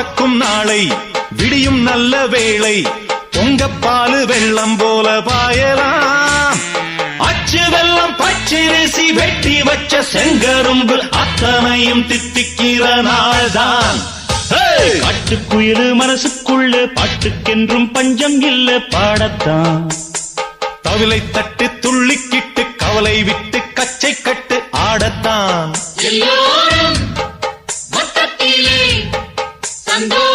பொறக்கும் நாளை விடியும் நல்ல வேளை பொங்கப்பாலு வெள்ளம் போல பாயலாம். அச்சு வெள்ளம் பச்சரிசி வெட்டி வச்ச செங்கரும்பு அத்தனையும் தித்திக்கிற நாள்தான். காட்டுக்குயிலு மனசுக்குள்ள பாட்டுக்கென்றும் பஞ்சம் இல்ல பாடத்தான். தவிலை தட்டு துள்ளிக்கிட்டு கவலை விட்டு கச்சை கட்டு ஆடத்தான். எல்லோரும் மொத்தத்திலே சந்தோஷம்